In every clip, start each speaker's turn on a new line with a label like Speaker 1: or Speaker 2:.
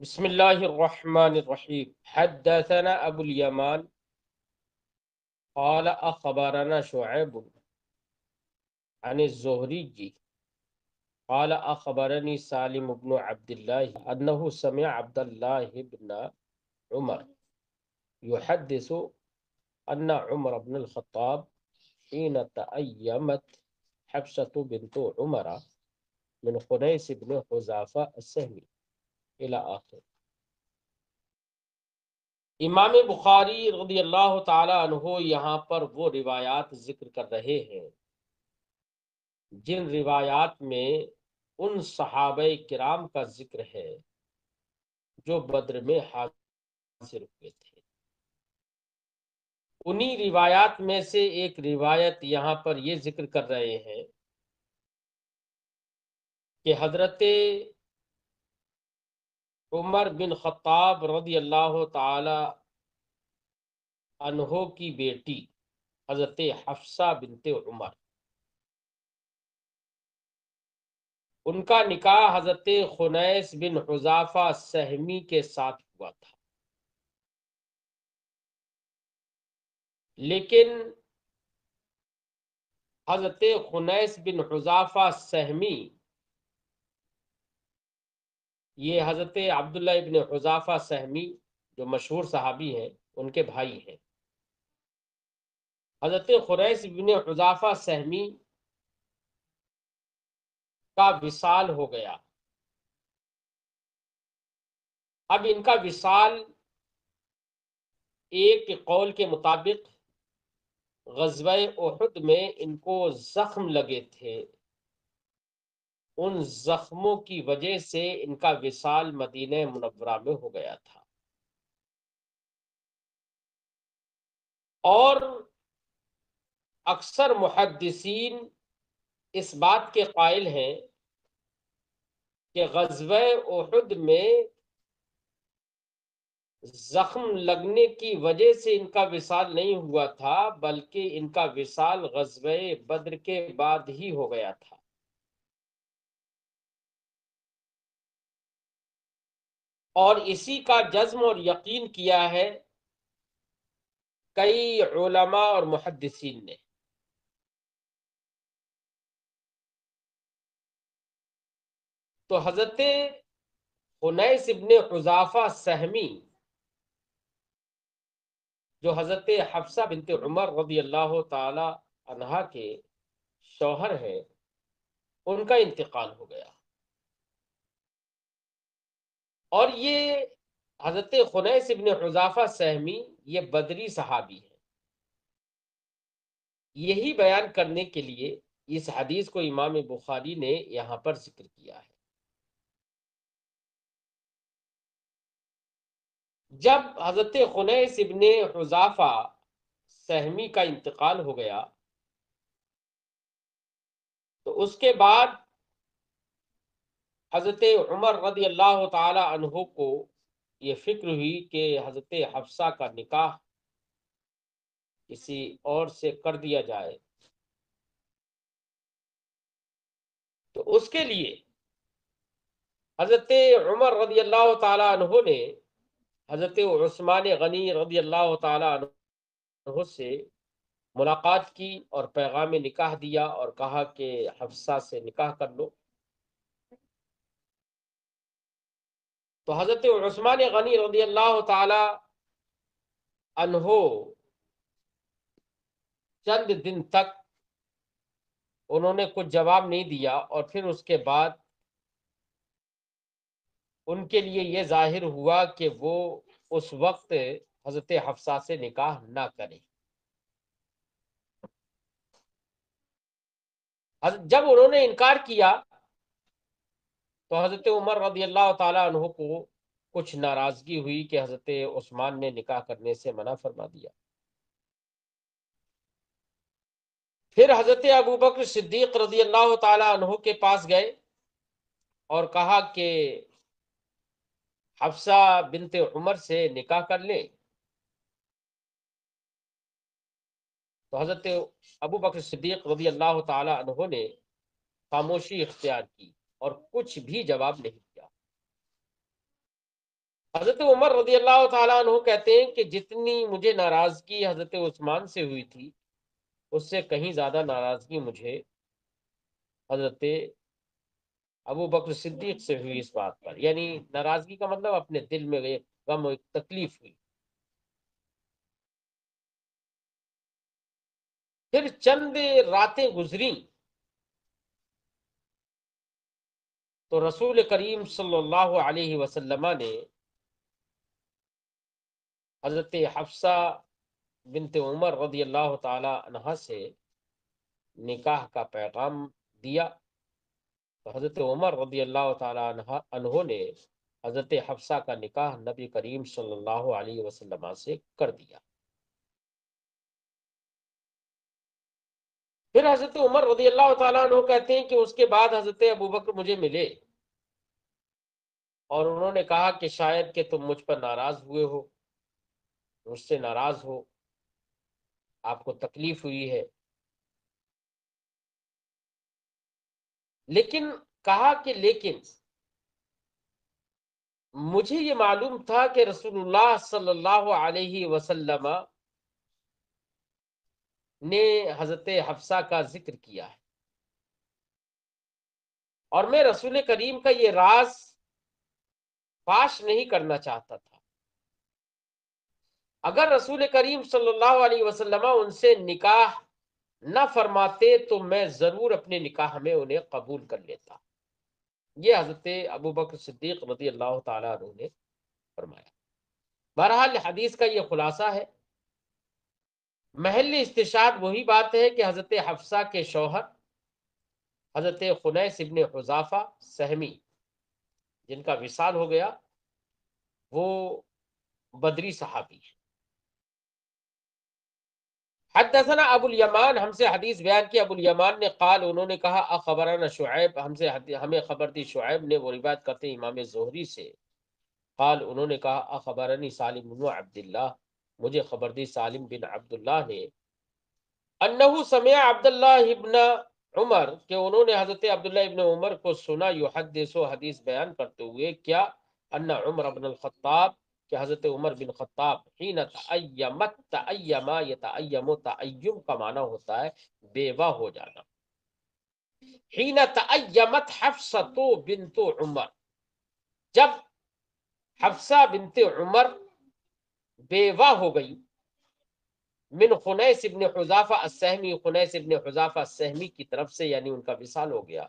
Speaker 1: بسم اللہ الرحمن الرحیم حدثنا ابو الیمان قال اخبرنا شعیب عن الزہری قال اخبرني سالم بن عبد الله انه سمع عبد الله بن عمر يحدث ان عمر بن الخطاب حين تأيمت حفصة بنت عمر من خنيس بن حذافة السهمي الى آخر۔ امام بخاری رضی اللہ تعالی عنہ یہاں پر وہ روایات ذکر کر رہے ہیں جن روایات میں ان صحابہ کرام کا ذکر ہے جو بدر میں حاضر ہوئے تھے۔ انہی روایات میں سے ایک روایت یہاں پر یہ ذکر کر رہے ہیں کہ حضرت عمر بن خطاب رضی اللہ تعالی عنہ کی بیٹی حضرت حفصہ بنت عمر، ان کا نکاح حضرت خنیس بن حذافہ سہمی کے ساتھ ہوا تھا، لیکن حضرت خنیس بن حذافہ سہمی یہ حضرت عبداللہ ابن حذافہ سہمی جو مشہور صحابی ہیں ان کے بھائی ہیں۔ حضرت خنیس بن حذافہ سہمی کا وصال ہو گیا۔ اب ان کا وصال ایک قول کے مطابق غزوہ احد میں ان کو زخم لگے تھے، ان زخموں کی وجہ سے ان کا وصال مدینہ منورہ میں ہو گیا تھا۔ اور اکثر محدثین اس بات کے قائل ہیں کہ غزوہ احد میں زخم لگنے کی وجہ سے ان کا وصال نہیں ہوا تھا، بلکہ ان کا وصال غزوہ بدر کے بعد ہی ہو گیا تھا۔ اور اسی کا جزم اور یقین کیا ہے کئی علماء اور محدثین نے۔ تو حضرت خنیس ابن حذافہ سہمی جو حضرت حفصہ بنت عمر رضی اللہ تعالی عنہا کے شوہر ہیں، ان کا انتقال ہو گیا، اور یہ حضرت خنیس ابن حذافہ سہمی یہ بدری صحابی ہے۔ یہی بیان کرنے کے لیے اس حدیث کو امام بخاری نے یہاں پر ذکر کیا ہے۔ جب حضرت خنیس ابن حذافہ سہمی کا انتقال ہو گیا تو اس کے بعد حضرت عمر رضی اللہ تعالی عنہ کو یہ فکر ہوئی کہ حضرت حفصہ کا نکاح کسی اور سے کر دیا جائے، تو اس کے لیے حضرت عمر رضی اللہ تعالی عنہ نے حضرت عثمان غنی رضی اللہ تعالی عنہ سے ملاقات کی اور پیغام نکاح دیا اور کہا کہ حفصہ سے نکاح کر لو۔ تو حضرت عثمان غنی رضی اللہ تعالی عنہ چند دن تک انہوں نے کچھ جواب نہیں دیا، اور پھر اس کے بعد ان کے لیے یہ ظاہر ہوا کہ وہ اس وقت حضرت حفصہ سے نکاح نہ کریں۔ جب انہوں نے انکار کیا تو حضرت عمر رضی اللہ تعالی عنہ کو کچھ ناراضگی ہوئی کہ حضرت عثمان نے نکاح کرنے سے منع فرما دیا۔ پھر حضرت ابوبکر صدیق رضی اللہ تعالی عنہ کے پاس گئے اور کہا کہ حفصہ بنت عمر سے نکاح کر لیں۔ تو حضرت ابوبکر صدیق رضی اللہ تعالی عنہ نے خاموشی اختیار کی اور کچھ بھی جواب نہیں دیا۔ حضرت عمر رضی اللہ تعالیٰ عنہ کہتے ہیں کہ جتنی مجھے ناراضگی حضرت عثمان سے ہوئی تھی اس سے کہیں زیادہ ناراضگی مجھے حضرت ابو بکر صدیق سے ہوئی اس بات پر، یعنی ناراضگی کا مطلب اپنے دل میں ایک غم و ایک تکلیف ہوئی۔ پھر چند راتیں گزریں تو رسول کریم صلی اللہ علیہ وسلم نے حضرت حفصہ بنت عمر رضی اللہ تعالی عنہا سے نکاح کا پیغام دیا۔ تو حضرت عمر رضی اللہ تعالی عنہ نے حضرت حفصہ کا نکاح نبی کریم صلی اللہ علیہ وسلم سے کر دیا۔ پھر حضرت عمر رضی اللہ تعالیٰ عنہ کہتے ہیں کہ اس کے بعد حضرت ابو بکر مجھے ملے اور انہوں نے کہا کہ شاید کہ تم مجھ پر ناراض ہوئے ہو، مجھ سے ناراض ہو، آپ کو تکلیف ہوئی ہے، لیکن کہا کہ لیکن مجھے یہ معلوم تھا کہ رسول اللہ صلی اللہ علیہ وسلم نے حضرت حفصہ کا ذکر کیا ہے اور میں رسول کریم کا یہ راز فاش نہیں کرنا چاہتا تھا۔ اگر رسول کریم صلی اللہ علیہ وسلم ان سے نکاح نہ فرماتے تو میں ضرور اپنے نکاح میں انہیں قبول کر لیتا۔ یہ حضرت ابو بکر صدیق رضی اللہ تعالیٰ عنہ نے فرمایا۔ بہرحال حدیث کا یہ خلاصہ ہے، محل استشہاد وہی بات ہے کہ حضرت حفصہ کے شوہر حضرت خنیس ابن حذافہ سہمی جن کا وصال ہو گیا وہ بدری صحابی ہے۔ حدثنا ابو الیمان، ہم سے حدیث بیان کی ابو الیمان نے قال، انہوں نے کہا اخبرنا شعیب، ہمیں خبر دی شعیب نے، وہ روایت کرتے ہیں امام زہری سے، قال انہوں نے کہا اخبرنی سالم بن عبداللہ، مجھے خبر دی سالم بن عبداللہ نے، انہو سمع عبداللہ ابن عمر کہ انہوں نے حضرت عبداللہ ابن عمر کو سنا یحدث حدیث بیان کرتے ہوئے، کیا ان عمر بن الخطاب کہ حضرت عمر بن خطاب حین تعیمت، تعیما یتعیم، تعیم کا معنی ہوتا ہے بیوہ ہو جانا، حین تعیمت حفصۃ بنت عمر، جب حفصہ بنت عمر بیوہ ہو گئی، من خنیس ابن حذافہ السہمی، خنیس ابن حذافہ السہمی کی طرف سے، یعنی ان کا وصال ہو گیا،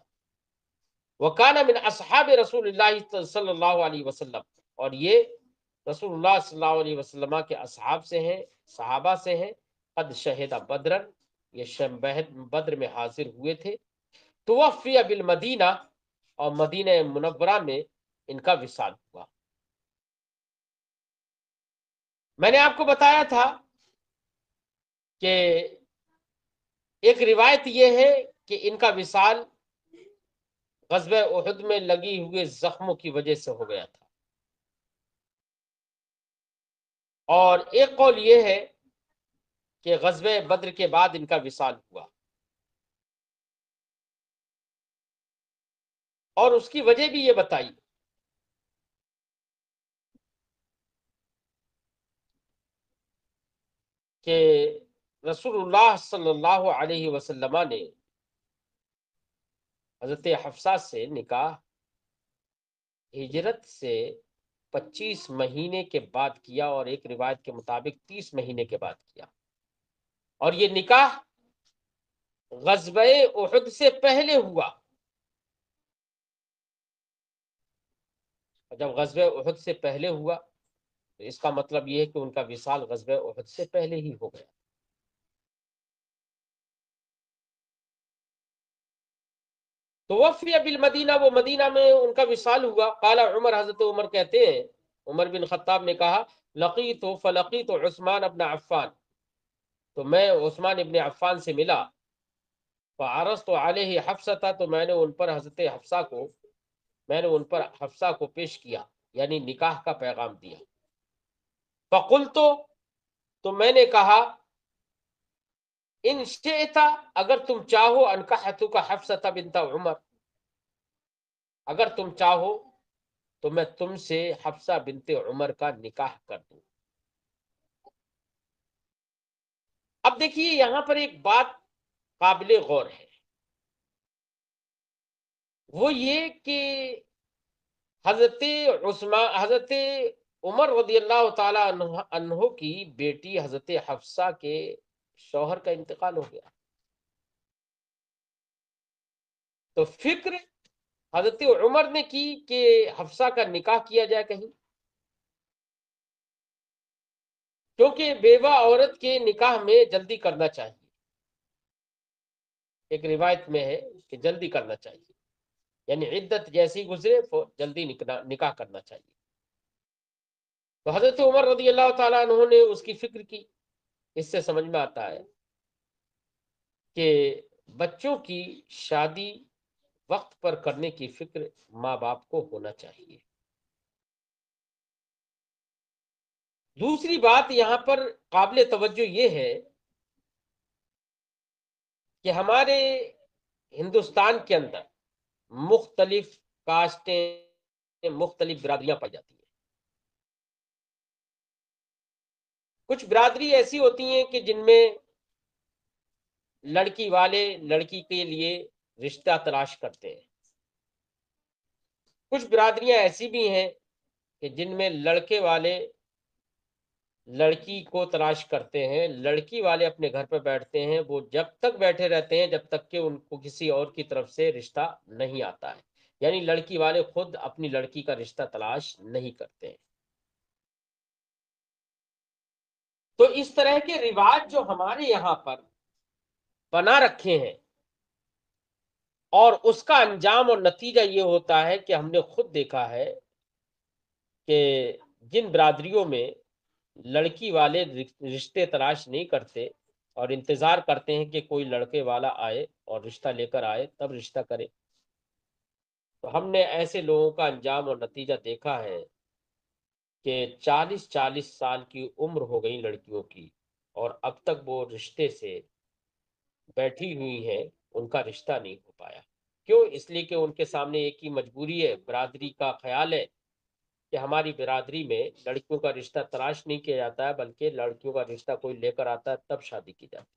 Speaker 1: وکان من اصحاب رسول اللہ صلی اللہ علیہ وسلم، اور یہ رسول اللہ صلی اللہ علیہ وسلم کے اصحاب سے ہیں، صحابہ سے ہیں، قد شہد بدرن، یہ بدر میں حاضر ہوئے تھے، توفی بالمدینہ، اور مدینہ منورہ میں ان کا وصال ہوا۔ میں نے آپ کو بتایا تھا کہ ایک روایت یہ ہے کہ ان کا وصال غزوہ احد میں لگی ہوئے زخموں کی وجہ سے ہو گیا تھا، اور ایک قول یہ ہے کہ غزوہ بدر کے بعد ان کا وصال ہوا، اور اس کی وجہ بھی یہ بتائی کہ رسول اللہ صلی اللہ علیہ وسلم نے حضرت حفصہ سے نکاح ہجرت سے 25 مہینے کے بعد کیا، اور ایک روایت کے مطابق 30 مہینے کے بعد کیا، اور یہ نکاح غزوہ احد سے پہلے ہوا۔ جب غزوہ احد سے پہلے ہوا تو اس کا مطلب یہ ہے کہ ان کا وصال غزوہ احد سے پہلے ہی ہو گیا۔ تو وفی بالمدینہ، وہ مدینہ میں ان کا وصال ہوا۔ قال عمر، حضرت عمر کہتے ہیں، عمر بن خطاب نے کہا، فلقیت عثمان ابن عفان، تو میں عثمان ابن عفان سے ملا، فعرضت علیہ حفصہ، تو میں نے ان پر حضرت حفصہ کو، میں نے ان پر حفصہ کو پیش کیا، یعنی نکاح کا پیغام دیا۔ فقلت، تو میں نے کہا، ان شئت، اگر تم چاہو، انکحتک حفصہ بنت عمر، اگر تم چاہو تو میں تم سے حفصہ بنت عمر کا نکاح کر دوں۔ اب دیکھیے یہاں پر ایک بات قابل غور ہے، وہ یہ کہ حضرت عمر رضی اللہ تعالی عنہ کی بیٹی حضرت حفصہ کے شوہر کا انتقال ہو گیا، تو فکر حضرت عمر نے کی کہ حفصہ کا نکاح کیا جائے کہیں، کیونکہ بیوہ عورت کے نکاح میں جلدی کرنا چاہیے، ایک روایت میں ہے کہ جلدی کرنا چاہیے، یعنی عدت جیسی گزرے جلدی نکاح کرنا چاہیے۔ تو حضرت عمر رضی اللہ تعالیٰ عنہ نے اس کی فکر کی۔ اس سے سمجھ میں آتا ہے کہ بچوں کی شادی وقت پر کرنے کی فکر ماں باپ کو ہونا چاہیے۔ دوسری بات یہاں پر قابل توجہ یہ ہے کہ ہمارے ہندوستان کے اندر مختلف کاسٹیں، مختلف برادریاں پائی جاتی ہیں۔ کچھ برادری ایسی ہوتی ہیں کہ جن میں لڑکی والے لڑکی کے لیے رشتہ تلاش کرتے ہیں، کچھ برادریاں ایسی بھی ہیں کہ جن میں لڑکے والے لڑکی کو تلاش کرتے ہیں، لڑکی والے اپنے گھر پہ بیٹھتے ہیں، وہ جب تک بیٹھے رہتے ہیں جب تک کہ ان کو کسی اور کی طرف سے رشتہ نہیں آتا ہے، یعنی لڑکی والے خود اپنی لڑکی کا رشتہ تلاش نہیں کرتے ہیں۔ تو اس طرح کے رواج جو ہمارے یہاں پر بنا رکھے ہیں، اور اس کا انجام اور نتیجہ یہ ہوتا ہے کہ ہم نے خود دیکھا ہے کہ جن برادریوں میں لڑکی والے رشتے تلاش نہیں کرتے اور انتظار کرتے ہیں کہ کوئی لڑکے والا آئے اور رشتہ لے کر آئے تب رشتہ کرے، تو ہم نے ایسے لوگوں کا انجام اور نتیجہ دیکھا ہے کہ 40 سال کی عمر ہو گئی لڑکیوں کی اور اب تک وہ رشتے سے بیٹھی ہوئی ہیں، ان کا رشتہ نہیں ہو پایا۔ کیوں؟ اس لیے کہ ان کے سامنے ایک ہی مجبوری ہے، برادری کا خیال ہے کہ ہماری برادری میں لڑکیوں کا رشتہ تلاش نہیں کیا جاتا ہے، بلکہ لڑکیوں کا رشتہ کوئی لے کر آتا ہے تب شادی کی جاتی ہے،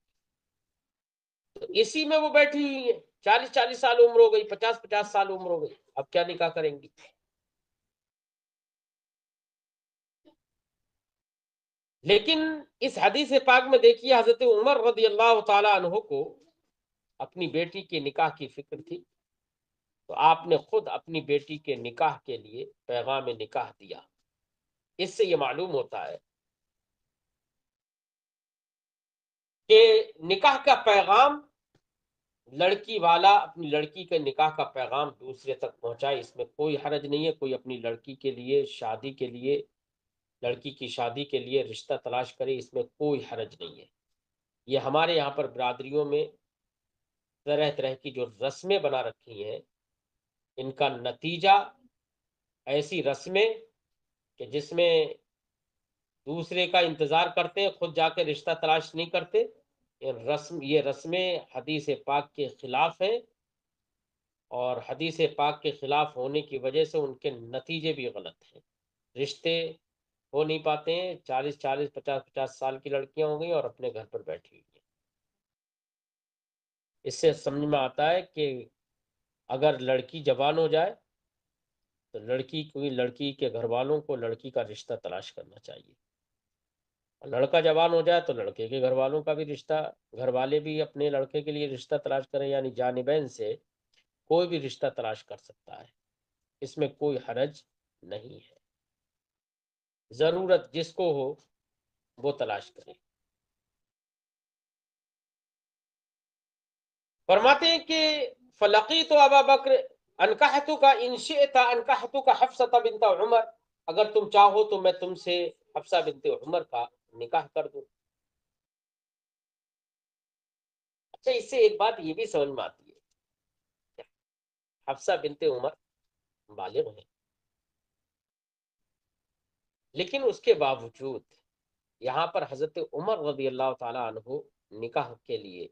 Speaker 1: تو اسی میں وہ بیٹھی ہوئی ہیں۔ 40 سال عمر ہو گئی، 50 سال عمر ہو گئی، اب کیا نکاح کریں گی؟ لیکن اس حدیث پاک میں دیکھیے حضرت عمر رضی اللہ تعالی عنہ کو اپنی بیٹی کے نکاح کی فکر تھی، تو آپ نے خود اپنی بیٹی کے نکاح کے لیے پیغام نکاح دیا۔ اس سے یہ معلوم ہوتا ہے کہ نکاح کا پیغام لڑکی والا اپنی لڑکی کے نکاح کا پیغام دوسرے تک پہنچائے، اس میں کوئی حرج نہیں ہے۔ کوئی اپنی لڑکی کے لیے شادی کے لیے، لڑکی کی شادی کے لیے رشتہ تلاش کرے، اس میں کوئی حرج نہیں ہے۔ یہ ہمارے یہاں پر برادریوں میں طرح طرح کی جو رسمیں بنا رکھی ہیں، ان کا نتیجہ ایسی رسمیں کہ جس میں دوسرے کا انتظار کرتے ہیں، خود جا کے رشتہ تلاش نہیں کرتے، یہ رسمیں حدیث پاک کے خلاف ہیں، اور حدیث پاک کے خلاف ہونے کی وجہ سے ان کے نتیجے بھی غلط ہیں۔ رشتے ہو نہیں پاتے ہیں، 40 50 سال کی لڑکیاں ہو گئی اور اپنے گھر پر بیٹھی ہوئی ہیں۔ اس سے سمجھ میں آتا ہے کہ اگر لڑکی جوان ہو جائے تو لڑکی کے گھر والوں کو لڑکی کا رشتہ تلاش کرنا چاہیے، اور لڑکا جوان ہو جائے تو لڑکے کے گھر والوں کا بھی رشتہ، گھر والے بھی اپنے لڑکے کے لیے رشتہ تلاش کریں، یعنی جانبین سے کوئی بھی رشتہ تلاش کر سکتا ہے، اس میں کوئی حرج نہیں ہے۔ ضرورت جس کو ہو وہ تلاش کرے۔ فرماتے ہیں کہ فلقیت ابا بکر انکحتک ان شئت انکحتک حفصہ بنت عمر، اگر تم چاہو تو میں تم سے حفصہ بنت عمر کا نکاح کر دوں۔ اچھا، اس سے ایک بات یہ بھی سمجھ میں آتی ہے، حفصہ بنت عمر بالغ ہیں، لیکن اس کے باوجود یہاں پر حضرت عمر رضی اللہ تعالی عنہ نکاح کے لیے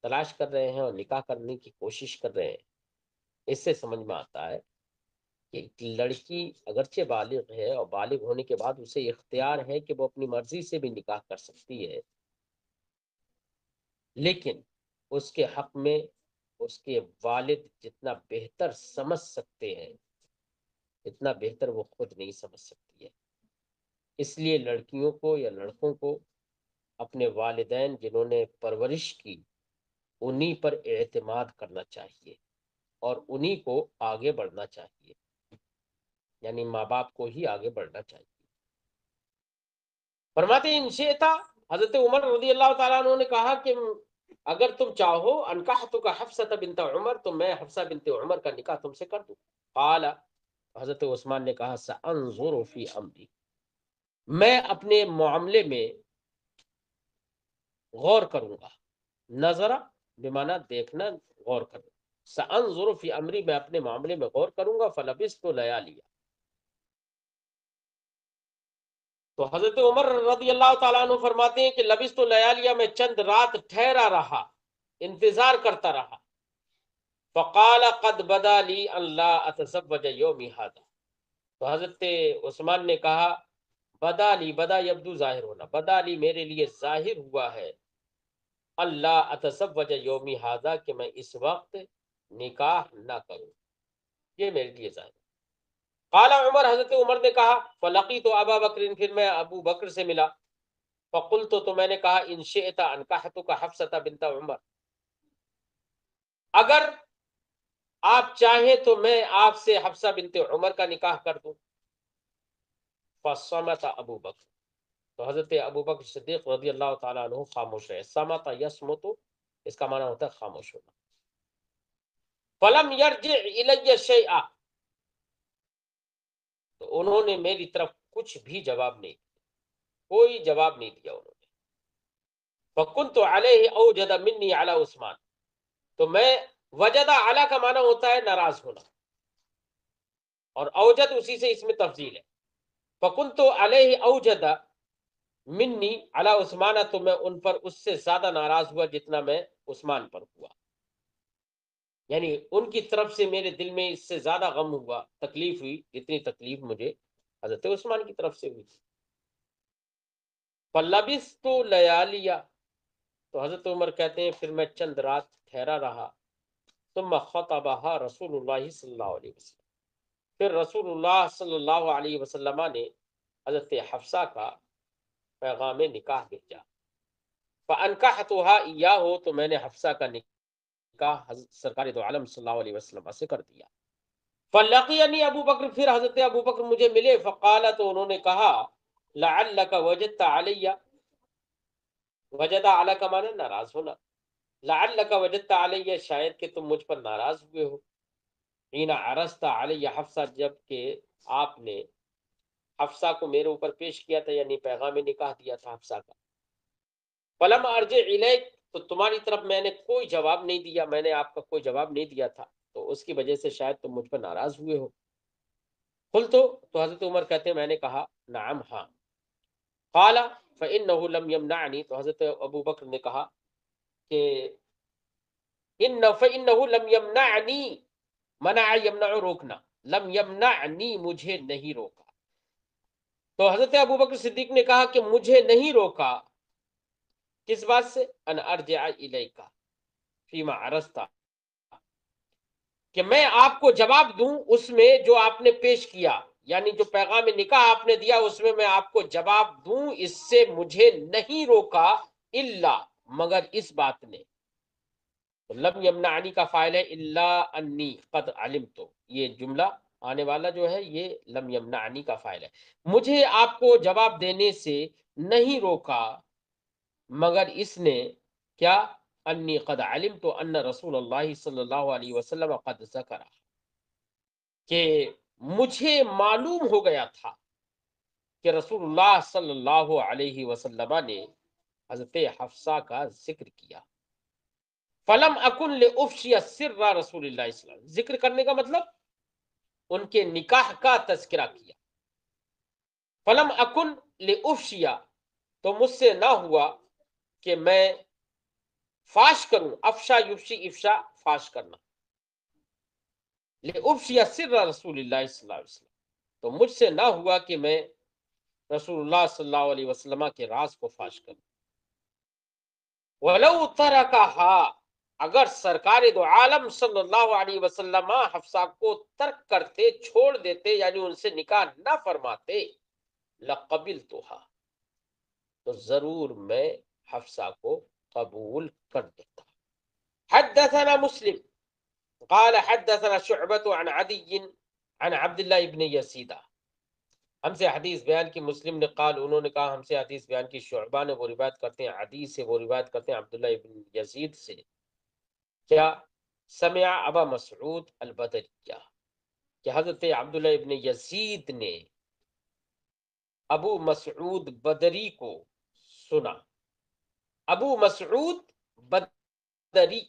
Speaker 1: تلاش کر رہے ہیں اور نکاح کرنے کی کوشش کر رہے ہیں۔ اس سے سمجھ میں آتا ہے کہ ایک لڑکی اگرچہ بالغ ہے اور بالغ ہونے کے بعد اسے اختیار ہے کہ وہ اپنی مرضی سے بھی نکاح کر سکتی ہے، لیکن اس کے حق میں اس کے والد جتنا بہتر سمجھ سکتے ہیں اتنا بہتر وہ خود نہیں سمجھ سکتی ہے۔ اس لیے لڑکیوں کو یا لڑکوں کو اپنے والدین جنہوں نے پرورش کی انہی پر اعتماد کرنا چاہیے اور انہی کو آگے بڑھنا چاہیے، یعنی ماں باپ کو ہی آگے بڑھنا چاہیے۔ فرماتے ہیں انشئتا، حضرت عمر رضی اللہ تعالیٰ عنہ نے کہا کہ اگر تم چاہو انکحتک حفصہ بنت عمر تو میں حفصہ بنت عمر کا نکاح تم سے کر دوں۔ قال، حضرت عثمان نے کہا سانظر فی امری، میں اپنے معاملے میں غور کروں گا۔ نظرہ بمعنی دیکھنا، غور کرنا۔ سانظر فی امری، میں اپنے معاملے میں غور کروں گا۔ فلبثت لیالیا، تو حضرت عمر رضی اللہ تعالیٰ عنہ فرماتے ہیں کہ لبثت لیالیا، میں چند رات ٹھہرا رہا، انتظار کرتا رہا۔ فقال قد بدا لی ان لا اتزوج یومی ھذا، تو حضرت عثمان نے کہا بدا لی، بدا یبدو ظاہر ہونا، بدا لی میرے لیے ظاہر ہوا ہے، اللہ اتزوج یومی ھذا، کہ میں اس وقت نکاح نہ کروں، یہ میرے لیے ظاہر۔ قال عمر، حضرت عمر نے کہا فلقیت ابا بکر، پھر میں ابو بکر سے ملا۔ فقلت، تو میں نے کہا ان شئت انکحتک حفصہ بنت عمر، اگر آپ چاہیں تو میں آپ سے حفصہ بنت عمر کا نکاح کر دوں۔ فصمت ابو بکر، تو حضرت ابو بکر صدیق رضی اللہ تعالیٰ عنہ خاموش رہے۔ صمت یصمت، اس کا معنی ہوتا ہے خاموش ہونا۔ فلم یرجع الی شیئا، تو انہوں نے میری طرف کچھ بھی جواب نہیں، کوئی جواب نہیں دیا انہوں نے۔ فکنت علیہ اوجد منی علی عثمان، تو میں، وجدہ علی کا معنی ہوتا ہے ناراض ہونا، اور اوجد اسی سے اس میں تفضیل ہے۔ فکنت علیہ اوجد منی علی عثمان، تو میں ان پر اس سے زیادہ ناراض ہوا جتنا میں عثمان پر ہوا، یعنی ان کی طرف سے میرے دل میں اس سے زیادہ غم ہوا، تکلیف ہوئی جتنی تکلیف مجھے حضرت عثمان کی طرف سے ہوئی تھی۔ فلبثت لیالیا، تو حضرت عمر کہتے ہیں پھر میں چند رات ٹھہرا رہا۔ ثم خطبها رسول اللہ صلی اللہ علیہ وسلم، پھر رسول اللہ صلی اللہ علیہ وسلم نے حضرت حفصہ کا پیغام نکاح بھیجا۔ فانکحتها ایاہ، تو میں نے حفصہ کا نکاح حضرت سرکار دو عالم صلی اللہ علیہ وسلم سے کر دیا۔ فلقینی ابو بکر، پھر حضرت ابو بکر مجھے ملے۔ فقال، تو انہوں نے کہا لعلک وجدت علی، وجدہ علی کا معنی ناراض ہونا، لعلک وجدت علی، شاید کہ تم مجھ پر ناراض ہوئے ہو، حین عرضت علی حفصہ، جب کہ آپ نے حفصہ کو میرے اوپر پیش کیا تھا، یعنی پیغام نکاح دیا تھا حفصہ کا۔ فلم ارجع الیک، تو تمہاری طرف میں نے کوئی جواب نہیں دیا، میں نے آپ کا کوئی جواب نہیں دیا تھا، تو اس کی وجہ سے شاید تم مجھ پر ناراض ہوئے ہو۔ قلت، تو حضرت عمر کہتے ہیں میں نے کہا نعم، ہاں۔ قال فإنه لم يمنعني، تو حضرت ابو بکر نے کہا کہ فإنه لم يمنعني، منع یمنع روکنا، لم یمنعنی مجھے نہیں روکا، تو حضرت ابو بکر صدیق نے کہا کہ مجھے نہیں روکا کس بات سے، ان ارجع الیک فیما عرضت، کہ میں آپ کو جواب دوں اس میں جو آپ نے پیش کیا، یعنی جو پیغام نکاح آپ نے دیا اس میں آپ کو جواب دوں، اس سے مجھے نہیں روکا، الا مگر اس بات نے، لم یمنعنی کا فاعل ہے الا انی قد علمت، یہ جملہ آنے والا جو ہے یہ لم یمنعنی کا فاعل ہے، مجھے آپ کو جواب دینے سے نہیں روکا مگر اس نے کیا، انی قد علمت ان رسول اللہ صلی اللہ علیہ وسلم قد ذکر، کہ مجھے معلوم ہو گیا تھا کہ رسول اللہ صلی اللہ علیہ وسلم نے حضرت حفصہ کا ذکر کیا۔ فلم اکن لافشی سر رسول اللہ صلی اللہ علیہ وسلم، ذکر کرنے کا مطلب ان کے نکاح کا تذکرہ کیا۔ فلم اکن لافشی، تو مجھ سے نہ ہوا کہ میں فاش کروں، افشا یفشی افشا فاش کرنا، لِأُفْشِيَ سِرَّ رسول اللہ صلی اللہ علیہ وسلم، تو مجھ سے نہ ہوا کہ میں رسول اللہ صلی اللہ علیہ وسلم کے راز کو فاش کروں. وَلَوْ تَرَكَهَا، اگر سرکار دو عالم صلی اللہ علیہ وسلم حفصہ کو ترک کرتے، چھوڑ دیتے، یعنی ان سے نکاح نہ فرماتے، لَقَبِلْتُهَا، تو ضرور میں حفصہ کو قبول کر دیتا. حدثنا مسلم قال حدثنا شعبة عن عدي عن عبد الله بن يزيد، ہم سے حدیث بیان کی مسلم نے، قال انہوں نے کہا ہم سے حدیث بیان کی شعبہ نے، وہ روایت کرتے ہیں عدی سے، وہ روایت کرتے ہیں عبداللہ ابن یزید سے، کیا سمع ابا مسعود البدریہ، کہ حضرت عبداللہ ابن یزید نے ابو مسعود بدری کو سنا. ابو مسعود بدری،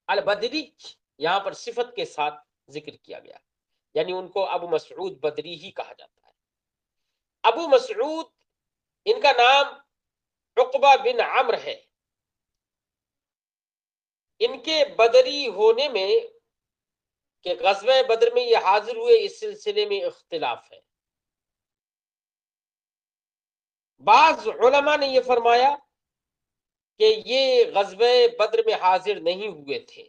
Speaker 1: البدری یہاں پر صفت کے ساتھ ذکر کیا گیا، یعنی ان کو ابو مسعود بدری ہی کہا جاتا ہے. ابو مسعود، ان کا نام عقبہ بن عمرو ہے. ان کے بدری ہونے میں، کہ غزوہ بدر میں یہ حاضر ہوئے، اس سلسلے میں اختلاف ہے. بعض علماء نے یہ فرمایا کہ یہ غزوہ بدر میں حاضر نہیں ہوئے تھے.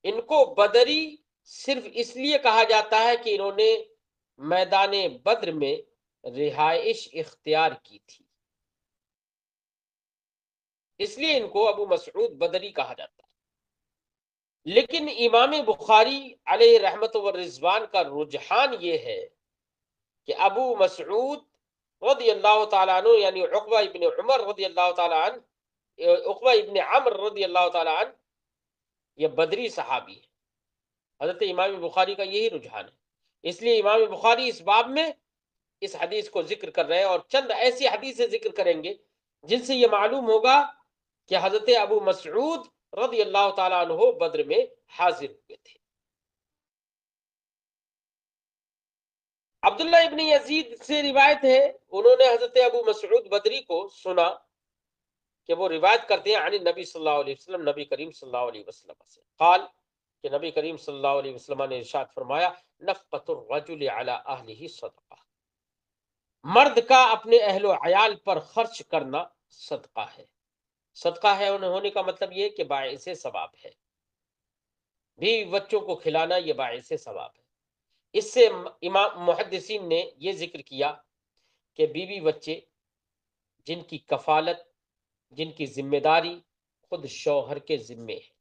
Speaker 1: ان کو بدری صرف اس لیے کہا جاتا ہے کہ انہوں نے میدان بدر میں رہائش اختیار کی تھی، اس لیے ان کو ابو مسعود بدری کہا جاتا ہے. لیکن امام بخاری علیہ رحمت و رضوان کا رجحان یہ ہے کہ ابو مسعود رضی اللہ تعالیٰ عنہ، یعنی عقبہ ابن عمر رضی اللہ تعالیٰ عنہ، عقبہ ابن عمر رضی اللہ تعالیٰ عنہ، یہ بدری صحابی ہے. حضرت امام بخاری کا یہی رجحان ہے، اس لیے امام بخاری اس باب میں اس حدیث کو ذکر کر رہے ہیں، اور چند ایسی حدیثیں ذکر کریں گے جن سے یہ معلوم ہوگا کہ حضرت ابو مسعود رضی اللہ تعالیٰ عنہ بدر میں حاضر ہوئے تھے. عبداللہ ابن یزید سے روایت ہے، انہوں نے حضرت ابو مسعود بدری کو سنا کہ وہ روایت کرتے ہیں عن النبی صلی اللہ علیہ وسلم، نبی کریم صلی اللہ علیہ وسلم سے، قال، کہ نبی کریم صلی اللہ علیہ وسلم نے ارشاد فرمایا، نفقۃ الرجل علی اہلہ صدقہ، مرد کا اپنے اہل و عیال پر خرچ کرنا صدقہ ہے. صدقہ ہے ہونے کا مطلب یہ کہ باعث ثواب ہے. بیوی بچوں کو کھلانا یہ باعث ثواب ہے. اس سے امام محدثین نے یہ ذکر کیا کہ بیوی بچے جن کی کفالت، جن کی ذمہ داری خود شوہر کے ذمے ہے،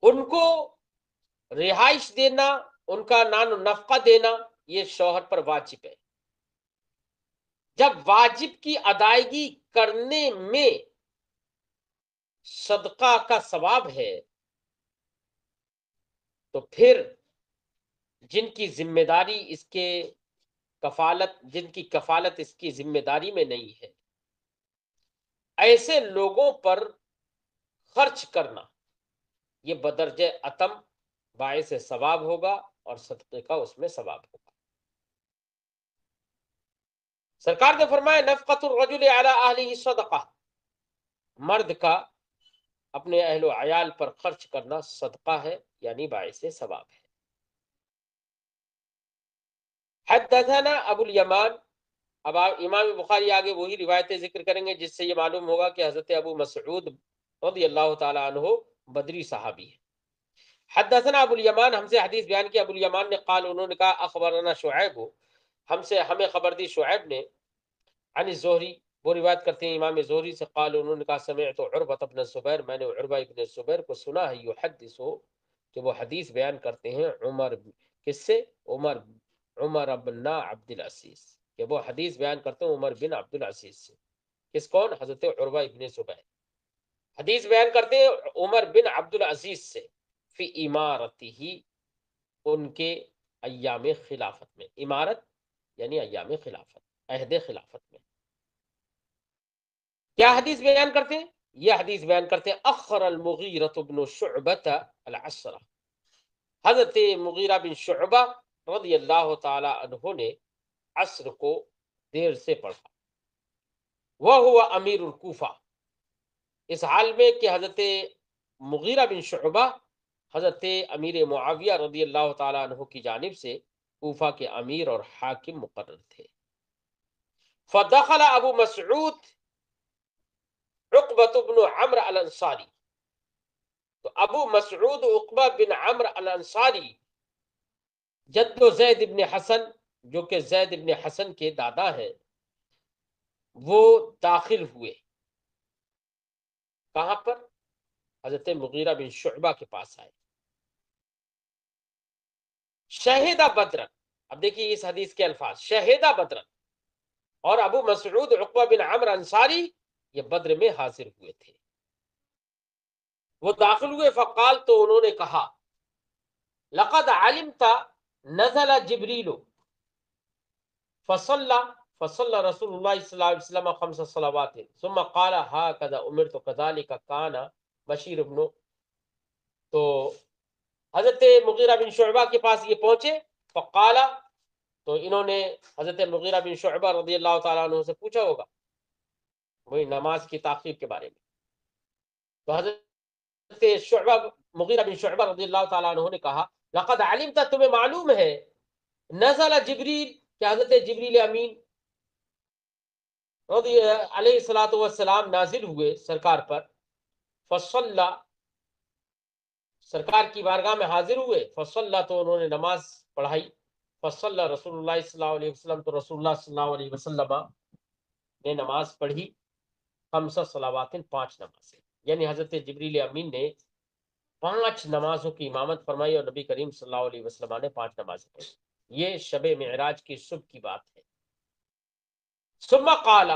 Speaker 1: ان کو رہائش دینا، ان کا نان و نفقہ دینا، یہ شوہر پر واجب ہے. جب واجب کی ادائیگی کرنے میں صدقہ کا ثواب ہے، تو پھر جن کی ذمہ داری اس کے کفالت، جن کی کفالت اس کی ذمہ داری میں نہیں ہے، ایسے لوگوں پر خرچ کرنا یہ بدرجہ اتم باعث ثواب ہوگا، اور صدقے کا اس میں ثواب ہوگا. سرکار نے فرمایا، نفقۃ الرجل علی اہلہ صدقہ، مرد کا اپنے اہل و عیال پر خرچ کرنا صدقہ ہے، یعنی باعث ثواب ہے. حدثنا ابو الیمان، اب امام بخاری آگے وہی روایتیں ذکر کریں گے جس سے یہ معلوم ہوگا کہ حضرت ابو مسعود رضی اللہ تعالی عنہ بدری صحابی ہے. حدثنا ابو الیمان، ہم سے حدیث بیان کی ابو الیمان نے، قال انہوں نے کہا، اخبرنا شعیب، ہمیں خبر دی شعیب نے، عن الزہری، وہ روایت کرتے ہیں امام زہری سے، قال انہوں نے کہا، سمعت عروہ بن الزبیر، میں نے عروہ ابن الزبیر کو سنا ہے، یحدث، کہ وہ حدیث بیان کرتے ہیں، عمر، کس سے؟ عمر بن عبد العزیز، کہ وہ حدیث بیان کرتے ہیں عمر بن عبد العزیز سے. کس کون؟ حضرت عروہ ابن زبیر حدیث بیان کرتے ہیں عمر بن عبد العزیز سے، فی امارتہ، ان کے ایام خلافت میں. امارت یعنی ایام خلافت، عہد خلافت میں. کیا حدیث بیان کرتے ہیں؟ یہ حدیث بیان کرتے ہیں، اخر المغیرۃ بن شعبۃ العصر، حضرت مغیرہ بن شعبہ رضی اللہ تعالی عنہ نے عصر کو دیر سے پڑھا. وہ ہوا امیر الکوفہ، اس حال میں کہ حضرت مغیرہ بن شعبہ حضرت امیر معاویہ رضی اللہ تعالیٰ عنہ کی جانب سے کوفہ کے امیر اور حاکم مقرر تھے۔ فدخل ابو مسعود عقبۃ بن عمرو الانصاری، تو ابو مسعود عقبہ بن عمرو الانصاری جد و زید ابن حسن، جو کہ زید ابن حسن کے دادا ہیں، وہ داخل ہوئے کہاں پر؟ حضرت مغیرہ بن شعبہ کے پاس آئے۔ شہیدہ بدرن، اب دیکھیے اس حدیث کے الفاظ، شہیدہ بدرن، اور ابو مسعود عقبہ بن عمرو انصاری یہ بدر میں حاضر ہوئے تھے۔ وہ داخل ہوئے، فقال، تو انہوں نے کہا، لقد علمت نزل جبریل فصلى رسول اللہ صلی اللہ علیہ وسلم 5 صلوات ثم قال هكذا امرت كذلك كان بشیر ابن، تو حضرت مغیرہ بن شعبہ کے پاس یہ پہنچے، فقال، تو انہوں نے حضرت مغیرہ بن شعبہ رضی اللہ تعالیٰ عنہ سے پوچھا ہوگا وہی نماز کی تاخیر کے بارے میں، تو حضرت مغیرہ بن شعبہ رضی اللہ تعالیٰ عنہ نے کہا، لقد علمت، تمہیں معلوم ہے، نزل جبریل، کہ حضرت جبریل امین رضی علیہ الصلوۃ والسلام نازل ہوئے سرکار پر، فصلی، سرکار کی بارگاہ میں حاضر ہوئے، فصلی، تو انہوں نے نماز پڑھائی، فصلی رسول اللہ صلی اللہ علیہ وسلم، تو رسول اللہ صلی اللہ علیہ وسلم نے نماز پڑھی، 5 صلوات، 5 نمازیں، یعنی حضرت جبریل امین نے 5 نمازوں کی امامت فرمائی اور نبی کریم صلی اللہ علیہ وسلم نے 5 نمازیں پڑھی۔ یہ شب معراج کی صبح کی بات ہے۔ ثم قال،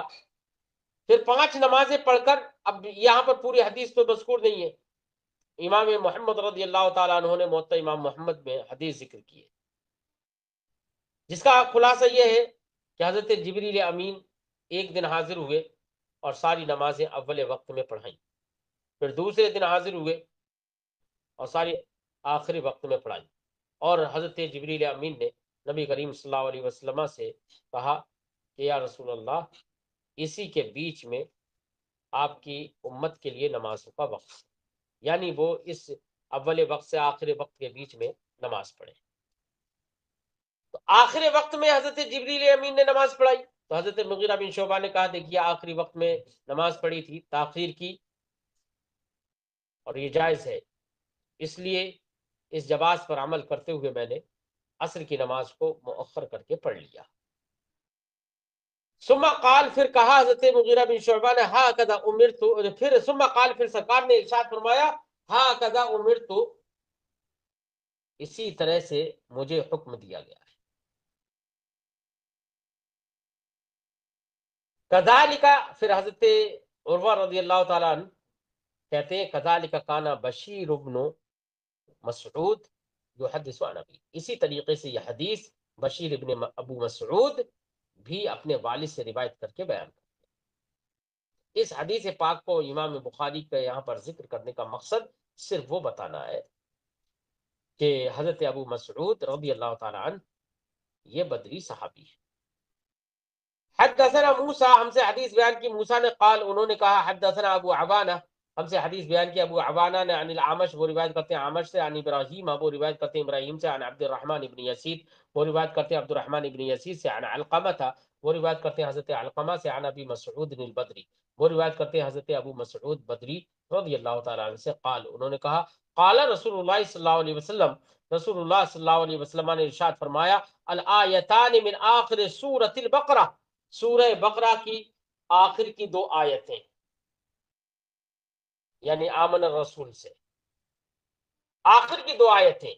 Speaker 1: پھر 5 نمازیں پڑھ کر، اب یہاں پر پوری حدیث تو مذکور نہیں ہے، امام محمد رضی اللہ تعالیٰ عنہ نے موطا امام محمد میں حدیث ذکر کی ہے، جس کا خلاصہ یہ ہے کہ حضرت جبریل امین ایک دن حاضر ہوئے اور ساری نمازیں اول وقت میں پڑھائیں، پھر دوسرے دن حاضر ہوئے اور ساری آخری وقت میں پڑھائی، اور حضرت جبریل امین نے نبی کریم صلی اللہ علیہ وسلم سے کہا کہ یا رسول اللہ، اسی کے بیچ میں آپ کی امت کے لیے نمازوں کا وقت، یعنی وہ اس اول وقت سے آخری وقت کے بیچ میں نماز پڑھے۔ تو آخری وقت میں حضرت جبریل امین نے نماز پڑھائی، تو حضرت مغیرہ بن شعبہ نے کہا، دیکھیے آخری وقت میں نماز پڑھی تھی، تاخیر کی، اور یہ جائز ہے، اس لیے اس جواز پر عمل کرتے ہوئے میں نے عصر کی نماز کو مؤخر کر کے پڑھ لیا۔ ثم قال، پھر کہا حضرت مغیرہ بن شعبہ نے، ہا کذا امرت، پھر ثم قال، پھر سرکار نے ارشاد فرمایا، ہا کذا امرت، اسی طرح سے مجھے حکم دیا گیا ہے۔ کذالک، پھر حضرت عروہ رضی اللہ تعالیٰ عنہ کہتے ہیں، کذالک کان بشیر ابن مسعود یحدث عن ابی، اسی طریقے سے یہ حدیث بشیر ابن ابو مسعود بھی اپنے والد سے روایت کر کے بیان کرتے ہیں۔ اس حدیث پاک کو امام بخاری کا یہاں پر ذکر کرنے کا مقصد صرف وہ بتانا ہے کہ حضرت ابو مسعود رضی اللہ تعالیٰ عنہ یہ بدری صحابی ہے۔ حدثنا موسیٰ، ہم سے حدیث بیان کی موسیٰ نے، قال، انہوں نے کہا، حدثنا ابو عوانہ، ہم سے حدیث بیان کی ابو عوانہ نے، عن العامش، وہ روایت کرتے ہیں عامش سے، عن ابراہیم، وہ روایت کرتے ہیں ابراہیم سے، عن عبد الرحمن ابن یزید، وہ روایت کرتے ہیں عبد الرحمن ابن یزید سے، عن علقمہ تھا، وہ روایت کرتے ہیں حضرت علقمہ سے، عن ابی مسعود البدری، وہ روایت کرتے ہیں حضرت ابو مسعود بدری رضی اللہ تعالیٰ عنہ سے، قال، انہوں نے کہا، قال رسول اللہ صلی اللہ علیہ وسلم، رسول اللہ صلی اللہ علیہ وسلم نے ارشاد فرمایا، الآیتان من آخر سورۃ البقرہ، سورہ بقرہ کی آخر کی 2 آیتیں، یعنی آمن الرسول سے آخر کی 2 آیتیں،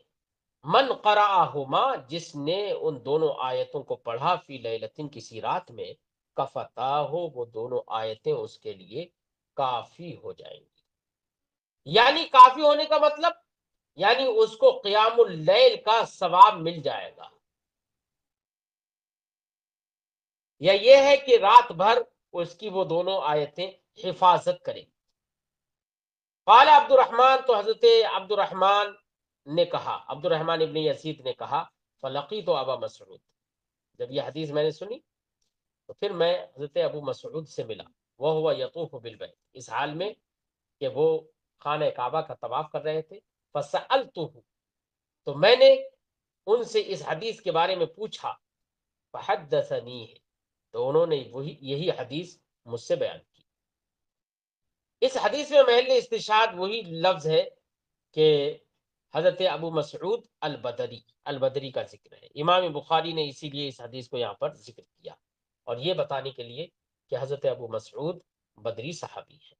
Speaker 1: من قرأہما، جس نے ان دونوں آیتوں کو پڑھا، فی لیلتن، کسی رات میں، کفتاہ، وہ دونوں آیتیں اس کے لیے کافی ہو جائیں گی، یعنی کافی ہونے کا مطلب، یعنی اس کو قیام اللیل کا ثواب مل جائے گا، یا یہ ہے کہ رات بھر اس کی وہ دونوں آیتیں حفاظت کریں۔ قال عبد الرحمن، تو حضرت عبد الرحمن نے کہا، عبد الرحمن ابن یزید نے کہا، فلقیت ابا مسعود، جب یہ حدیث میں نے سنی تو پھر میں حضرت ابو مسعود سے ملا، وہ ہوا یطوف بالبیت، اس حال میں کہ وہ خانہ کعبہ کا طواف کر رہے تھے، فسألتہ، تو میں نے ان سے اس حدیث کے بارے میں پوچھا، فحدثنی، تو انہوں نے یہی حدیث مجھ سے بیان کی۔ اس حدیث میں محل استشہاد وہی لفظ ہے کہ حضرت ابو مسعود البدری کا ذکر ہے۔ امام بخاری نے اسی لیے اس حدیث کو یہاں پر ذکر کیا، اور یہ بتانے کے لیے کہ حضرت ابو مسعود بدری صحابی ہے۔